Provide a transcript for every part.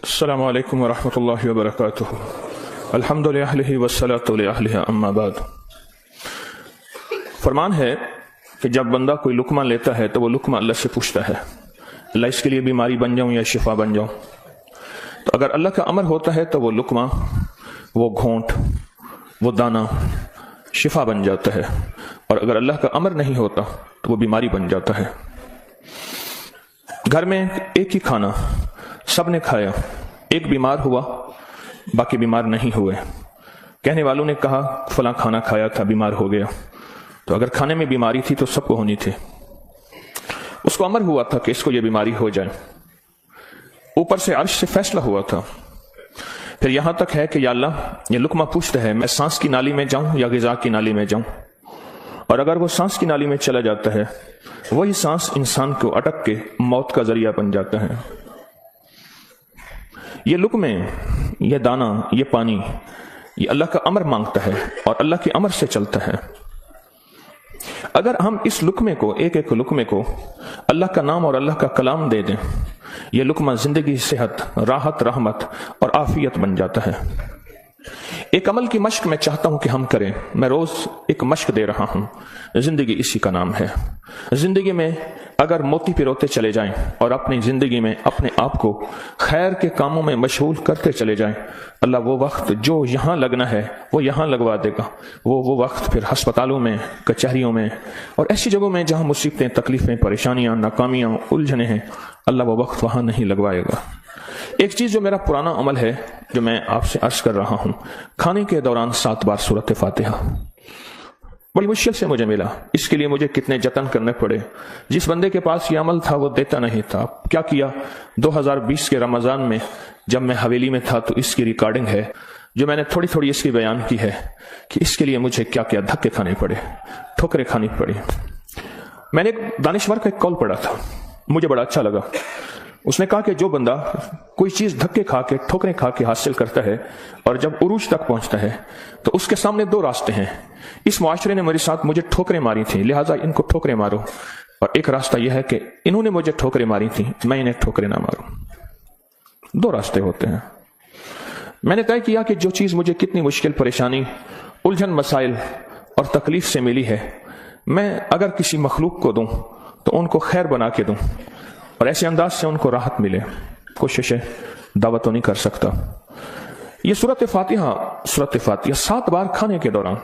السلام علیکم ورحمۃ اللہ وبرکاتہ۔ الحمد للہ والصلاۃ علیہ اما بعد۔ فرمان ہے کہ جب بندہ کوئی لقمہ لیتا ہے تو وہ لقمہ اللہ سے پوچھتا ہے، اللہ اس کے لیے بیماری بن جاؤں یا شفا بن جاؤں؟ تو اگر اللہ کا امر ہوتا ہے تو وہ لقمہ، وہ گھونٹ، وہ دانہ شفا بن جاتا ہے، اور اگر اللہ کا امر نہیں ہوتا تو وہ بیماری بن جاتا ہے۔ گھر میں ایک ہی کھانا سب نے کھایا، ایک بیمار ہوا باقی بیمار نہیں ہوئے، کہنے والوں نے کہا فلاں کھانا کھایا تھا بیمار ہو گیا، تو اگر کھانے میں بیماری تھی تو سب کو ہونی تھی۔ اس کو امر ہوا تھا کہ اس کو یہ بیماری ہو جائے، اوپر سے عرش سے فیصلہ ہوا تھا۔ پھر یہاں تک ہے کہ یا اللہ یہ لقمہ پوچھتا ہے میں سانس کی نالی میں جاؤں یا غذا کی نالی میں جاؤں، اور اگر وہ سانس کی نالی میں چلا جاتا ہے وہی سانس انسان کو اٹک کے موت کا ذریعہ بن جاتا ہے۔ یہ لقمے، یہ دانہ، یہ پانی، یہ اللہ کا امر مانگتا ہے اور اللہ کے امر سے چلتا ہے۔ اگر ہم اس لقمے کو، ایک ایک لقمے کو اللہ کا نام اور اللہ کا کلام دے دیں، یہ لقمہ زندگی، صحت، راحت، رحمت اور عافیت بن جاتا ہے۔ ایک عمل کی مشق میں چاہتا ہوں کہ ہم کریں، میں روز ایک مشق دے رہا ہوں، زندگی اسی کا نام ہے۔ زندگی میں اگر موتی پروتے چلے جائیں اور اپنی زندگی میں اپنے آپ کو خیر کے کاموں میں مشغول کرتے چلے جائیں، اللہ وہ وقت جو یہاں لگنا ہے وہ یہاں لگوا دے گا۔ وہ وقت پھر ہسپتالوں میں، کچہریوں میں اور ایسی جگہوں میں جہاں مصیبتیں، تکلیفیں، پریشانیاں، ناکامیاں، الجھنیں ہیں، اللہ وہ وقت وہاں نہیں لگوائے گا۔ ایک چیز جو میرا پرانا عمل ہے، جو میں آپ سے عرض کر رہا ہوں، کھانے کے دوران 7 بار سورۃ فاتحہ، بڑی مشکل سے مجھے ملا، اس کے لیے مجھے کتنے جتن کرنے پڑے۔ جس بندے کے پاس یہ عمل تھا وہ دیتا نہیں تھا۔ کیا کیا، 2020 کے رمضان میں جب میں حویلی میں تھا تو اس کی ریکارڈنگ ہے جو میں نے تھوڑی تھوڑی اس کی بیان کی ہے کہ اس کے لیے مجھے کیا کیا دھکے کھانے پڑے، ٹھوکریں کھانی پڑی۔ میں نے ایک دانشور کا ایک قول پڑھا تھا، مجھے بڑا اچھا لگا۔ اس نے کہا کہ جو بندہ کوئی چیز دھکے کھا کے، ٹھوکریں کھا کے حاصل کرتا ہے اور جب عروج تک پہنچتا ہے تو اس کے سامنے 2 راستے ہیں۔ اس معاشرے نے مجھے ٹھوکریں ماری تھیں، لہٰذا ان کو ٹھوکریں مارو، اور ایک راستہ یہ ہے کہ انہوں نے مجھے ٹھوکریں ماری تھیں، میں انہیں ٹھوکریں نہ ماروں۔ 2 راستے ہوتے ہیں۔ میں نے طے کیا کہ جو چیز مجھے کتنی مشکل، پریشانی، الجھن، مسائل اور تکلیف سے ملی ہے، میں اگر کسی مخلوق کو دوں تو ان کو خیر بنا کے دوں اور ایسے انداز سے ان کو راحت ملے۔ کوشش دعوت تو نہیں کر سکتا۔ یہ سورۃ فاتحہ 7 بار کھانے کے دوران،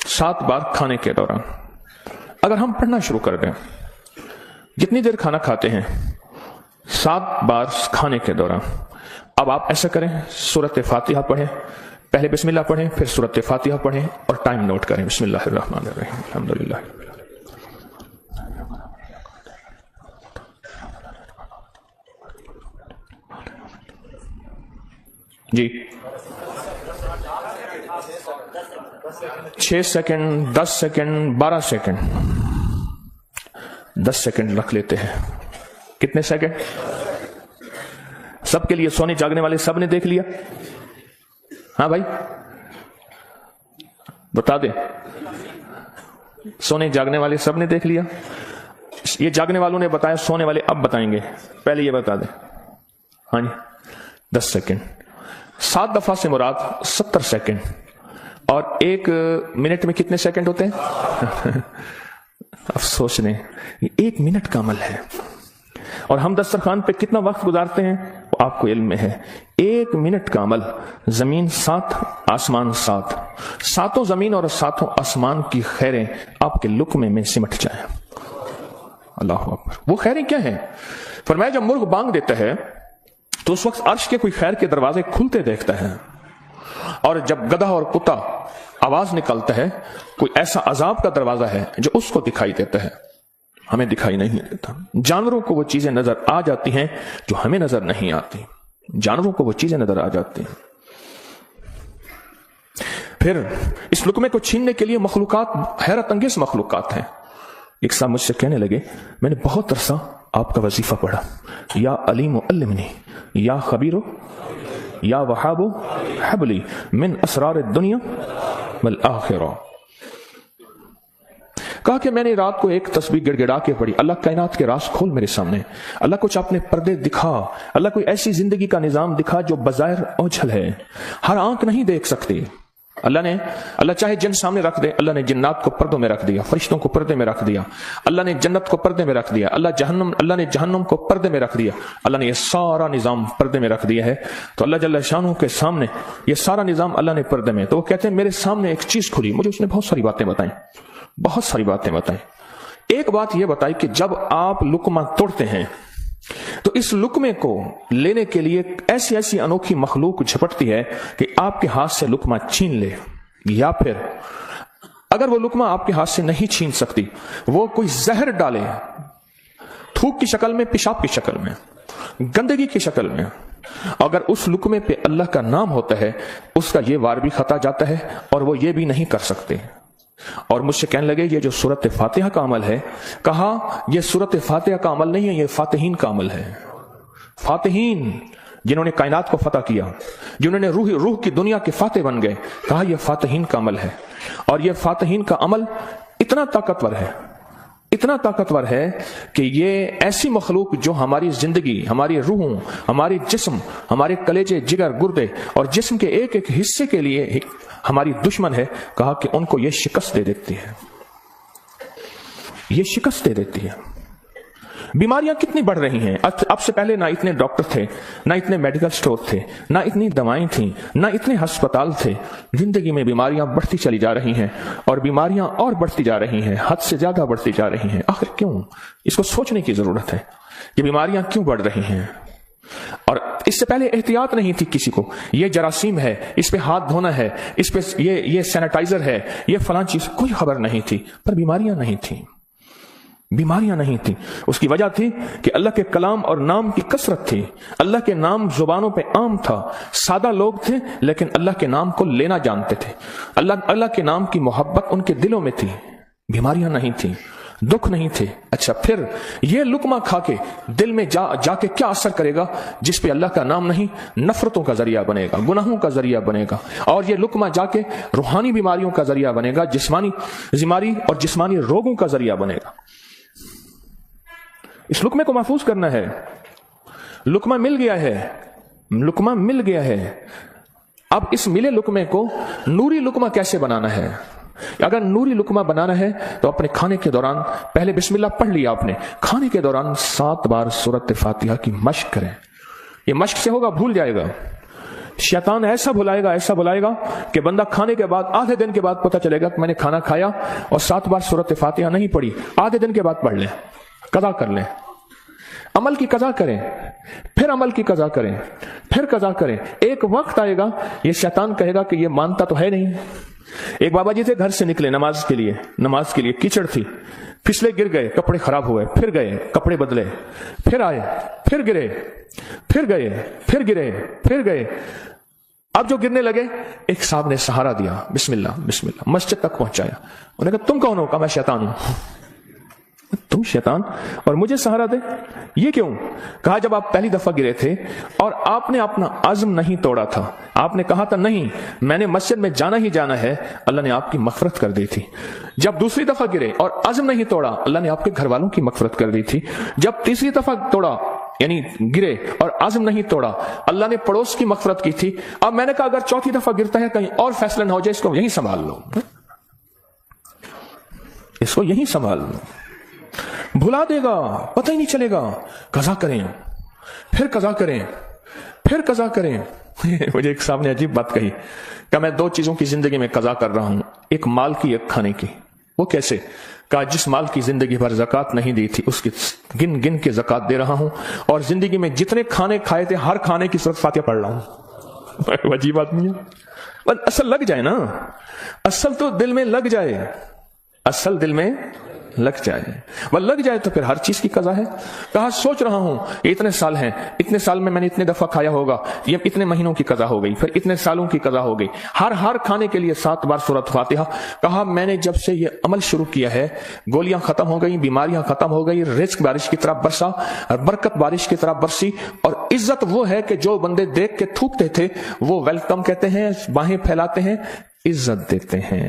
7 بار کھانے کے دوران اگر ہم پڑھنا شروع کر دیں، جتنی دیر کھانا کھاتے ہیں 7 بار کھانے کے دوران، اب آپ ایسا کریں، سورۃ فاتحہ پڑھیں، پہلے بسم اللہ پڑھیں، پھر سورۃ فاتحہ پڑھیں اور ٹائم نوٹ کریں۔ بسم اللہ الرحمن الرحیم، الحمدللہ۔ جی 6 سیکنڈ، 10 سیکنڈ، 12 سیکنڈ، 10 سیکنڈ رکھ لیتے ہیں۔ کتنے سیکنڈ؟ سب کے لیے، سونے جاگنے والے سب نے دیکھ لیا؟ ہاں بھائی بتا دیں، سونے جاگنے والے سب نے دیکھ لیا؟ یہ جاگنے والوں نے بتایا، سونے والے اب بتائیں گے، پہلے یہ بتا دیں۔ ہاں جی 10 سیکنڈ، 7 دفعہ سے مراد 70 سیکنڈ، اور 1 منٹ میں کتنے سیکنڈ ہوتے ہیں؟ افسوس نہیں، 1 منٹ کا عمل ہے، اور ہم دسترخوان پہ کتنا وقت گزارتے ہیں وہ آپ کو علم میں ہے۔ 1 منٹ کا عمل، زمین 7، آسمان 7، 7 زمین اور 7 آسمان کی خیریں آپ کے لقمے میں سمٹ جائیں۔ اللہ اکبر۔ وہ خیریں کیا ہیں؟ فرمایا جب مرغ بانگ دیتا ہے تو اس وقت عرش کے کوئی خیر کے دروازے کھلتے دیکھتا ہے، اور جب گدھا اور کتا آواز نکالتا ہے کوئی ایسا عذاب کا دروازہ ہے جو اس کو دکھائی دیتا ہے، ہمیں دکھائی نہیں دیتا۔ جانوروں کو وہ چیزیں نظر آ جاتی ہیں جو ہمیں نظر نہیں آتی، جانوروں کو وہ چیزیں نظر آ جاتی ہیں۔ پھر اس لقمے کو چھیننے کے لیے مخلوقات، حیرت انگیز مخلوقات ہیں۔ ایک صاحب مجھ سے کہنے لگے میں نے بہت عرصہ آپ کا وظیفہ پڑھا، یا علیم علمنی، یا خبیر یا وہاب حبلی من اسرار الدنیا والآخرہ۔ کہا کہ میں نے رات کو ایک تسبیح گڑگڑا کے پڑھی، اللہ کائنات کے راز کھول میرے سامنے، اللہ کچھ اپنے پردے دکھا، اللہ کوئی ایسی زندگی کا نظام دکھا جو بظاہر اوجھل ہے، ہر آنکھ نہیں دیکھ سکتی۔ اللہ چاہے جن سامنے رکھ دے، اللہ نے جنات کو پردوں میں رکھ دیا، فرشتوں کو پردے میں رکھ دیا، اللہ نے جنت کو پردے میں رکھ دیا، اللہ نے جہنم کو پردے میں رکھ دیا، اللہ نے یہ سارا نظام پردے میں رکھ دیا ہے۔ تو اللہ جل شانہ کے سامنے یہ سارا نظام اللہ نے پردے میں، تو وہ کہتے ہیں میرے سامنے ایک چیز کھلی، مجھے اس نے بہت ساری باتیں بتائیں۔ ایک بات یہ بتائی کہ جب آپ لقمہ توڑتے ہیں تو اس لقمے کو لینے کے لیے ایسی انوکھی مخلوق جھپٹتی ہے کہ آپ کے ہاتھ سے لقمہ چھین لے، یا پھر اگر وہ لقمہ آپ کے ہاتھ سے نہیں چھین سکتی، وہ کوئی زہر ڈالے، تھوک کی شکل میں، پیشاب کی شکل میں، گندگی کی شکل میں۔ اگر اس لقمے پہ اللہ کا نام ہوتا ہے، اس کا یہ وار بھی خطا جاتا ہے اور وہ یہ بھی نہیں کر سکتے۔ اور مجھ سے کہنے لگے یہ جو سورۃ فاتحہ کا عمل ہے، کہا یہ سورۃ فاتحہ کا عمل نہیں ہے، یہ فاتحین کا عمل ہے۔ فاتحین جنہوں نے کائنات کو فتح کیا، جنہوں نے روح کی دنیا کے فاتح بن گئے، کہا یہ فاتحین کا عمل ہے۔ اور یہ فاتحین کا عمل اتنا طاقتور ہے کہ یہ ایسی مخلوق جو ہماری زندگی، ہماری روحوں، ہماری جسم، ہمارے کلیجے، جگر، گردے اور جسم کے ایک ایک حصے کے لیے ہماری دشمن ہے، کہا کہ ان کو یہ شکست دے دیتی ہے۔ بیماریاں کتنی بڑھ رہی ہیں۔ اب سے پہلے نہ اتنے ڈاکٹر تھے، نہ اتنے میڈیکل سٹور تھے، نہ اتنی دوائیں تھیں، نہ اتنے ہسپتال تھے۔ زندگی میں بیماریاں بڑھتی چلی جا رہی ہیں، اور بیماریاں اور بڑھتی جا رہی ہیں، حد سے زیادہ بڑھتی جا رہی ہیں۔ آخر کیوں؟ اس کو سوچنے کی ضرورت ہے کہ بیماریاں کیوں بڑھ رہی ہیں۔ اور اس سے پہلے احتیاط نہیں تھی کسی کو، یہ جراثیم ہے، اس پہ ہاتھ دھونا ہے، اس پہ یہ سینیٹائزر ہے، یہ فلاں چیز، کوئی خبر نہیں تھی، پر بیماریاں نہیں تھیں۔ اس کی وجہ تھی کہ اللہ کے کلام اور نام کی کثرت تھی، اللہ کے نام زبانوں پہ عام تھا، سادہ لوگ تھے لیکن اللہ کے نام کو لینا جانتے تھے، اللہ کے نام کی محبت ان کے دلوں میں تھی، بیماریاں نہیں تھیں، دکھ نہیں تھے۔ اچھا، پھر یہ لقمہ کھا کے دل میں جا کے کیا اثر کرے گا جس پہ اللہ کا نام نہیں؟ نفرتوں کا ذریعہ بنے گا، گناہوں کا ذریعہ بنے گا، اور یہ لقمہ جا کے روحانی بیماریوں کا ذریعہ بنے گا، جسمانی بیماری اور جسمانی روگوں کا ذریعہ بنے گا۔ اس لقمے کو محفوظ کرنا ہے۔ لقمہ مل گیا ہے، اب اس ملے لقمے کو نوری لقمہ کیسے بنانا ہے؟ اگر نوری لقمہ بنانا ہے تو اپنے کھانے کے دوران پہلے بسم اللہ پڑھ لیا آپ نے، کھانے کے دوران 7 بار سورۃ فاتحہ کی مشق کریں۔ یہ مشق سے ہوگا، بھول جائے گا شیطان، ایسا بلائے گا کہ بندہ کھانے کے بعد آدھے دن کے بعد پتہ چلے گا کہ میں نے کھانا کھایا اور 7 بار سورۃ فاتحہ نہیں پڑھی، آدھے دن کے بعد پڑھ لیں، قضا کر لیں، عمل کی قضا کریں، پھر عمل کی قضا کریں، پھر قضا کریں۔ ایک وقت آئے گا یہ شیطان کہے گا کہ یہ مانتا تو ہے نہیں۔ ایک بابا جی تھے، گھر سے نکلے نماز کے لیے کیچڑ تھی، پھسلے، گر گئے، کپڑے خراب ہوئے، پھر گئے، کپڑے بدلے، پھر آئے، پھر گرے، پھر گئے، پھر گرے، پھر گئے۔ اب جو گرنے لگے، ایک صاحب نے سہارا دیا، بسم اللہ بسم اللہ، مسجد تک پہنچایا۔ انہوں نے کہا تم کون ہو؟ کہا میں شیطان ہوں۔ تم شیطان اور مجھے سہارا دے، یہ کیوں؟ کہا جب آپ پہلی دفعہ گرے تھے اور آپ نے اپنا عزم نہیں توڑا تھا، آپ نے کہا تھا نہیں میں نے مسجد میں جانا ہی جانا ہے، اللہ نے آپ کی مغفرت کر دی تھی۔ جب دوسری دفعہ گرے اور عزم نہیں توڑا، اللہ نے آپ کے گھر والوں کی مغفرت کر دی تھی۔ جب تیسری دفعہ توڑا، یعنی گرے اور عزم نہیں توڑا، اللہ نے پڑوس کی مغفرت کی تھی۔ اب میں نے کہا اگر چوتھی دفعہ گرتا ہے کہیں اور فیصلہ نہ ہو جائے، اس کو یہیں سنبھال لو، اس کو یہیں سنبھال لو، بھلا دے گا، پتہ ہی نہیں چلے گا۔ قضا کریں، پھر قضا کریں، پھر قضا کریں۔ مجھے ایک صاحب نے عجیب بات کہی کہ میں 2 چیزوں کی زندگی میں قضا کر رہا ہوں، ایک مال کی، ایک کھانے کی۔ وہ کیسے؟ کہا جس مال کی زندگی بھر زکوٰۃ نہیں دی تھی اس کی گن گن کے زکوٰۃ دے رہا ہوں، اور زندگی میں جتنے کھانے کھائے تھے ہر کھانے کی سورۃ فاتحہ پڑھ رہا ہوں۔ عجیب آدمی ہے، اصل لگ جائے نا، اصل تو دل میں لگ جائے، اصل دل میں لگ جائے، وہ لگ جائے تو پھر ہر چیز کی قضا ہے۔ کہا سوچ رہا ہوں یہ اتنے سال ہیں، اتنے سال میں نے اتنے دفعہ کھایا ہوگا، یہ اتنے مہینوں کی قضا ہو گئی، پھر اتنے سالوں کی قضا ہو گئی، ہر کھانے کے لیے 7 بار سورۃ فاتحہ۔ کہا میں نے جب سے یہ عمل شروع کیا ہے، گولیاں ختم ہو گئی، بیماریاں ختم ہو گئی، رزق بارش کی طرح برسا، برکت بارش کی طرح برسی، اور عزت وہ ہے کہ جو بندے دیکھ کے تھوکتے تھے وہ ویلکم کہتے ہیں، باہیں پھیلاتے ہیں، عزت دیتے ہیں۔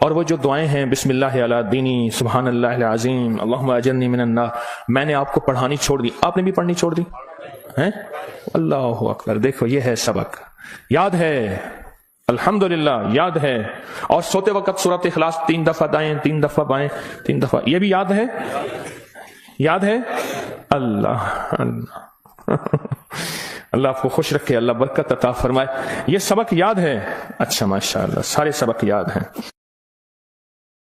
اور وہ جو دعائیں ہیں بسم اللہ علی دینی، سبحان اللہ العظیم، اللہم اجرنی من النار، میں نے آپ کو پڑھانی چھوڑ دی، آپ نے بھی پڑھنی چھوڑ دی ہیں؟ اللہ اکبر، دیکھو یہ ہے سبق، یاد ہے الحمدللہ، یاد ہے۔ اور سوتے وقت سورۃ اخلاص 3 دفعہ دائیں، 3 دفعہ بائیں، 3 دفعہ، یہ بھی یاد ہے، یاد ہے؟ اللہ اللہ اللہ آپ کو خوش رکھے، اللہ برکت عطا فرمائے۔ یہ سبق یاد ہے؟ اچھا ماشاءاللہ، سارے سبق یاد ہیں۔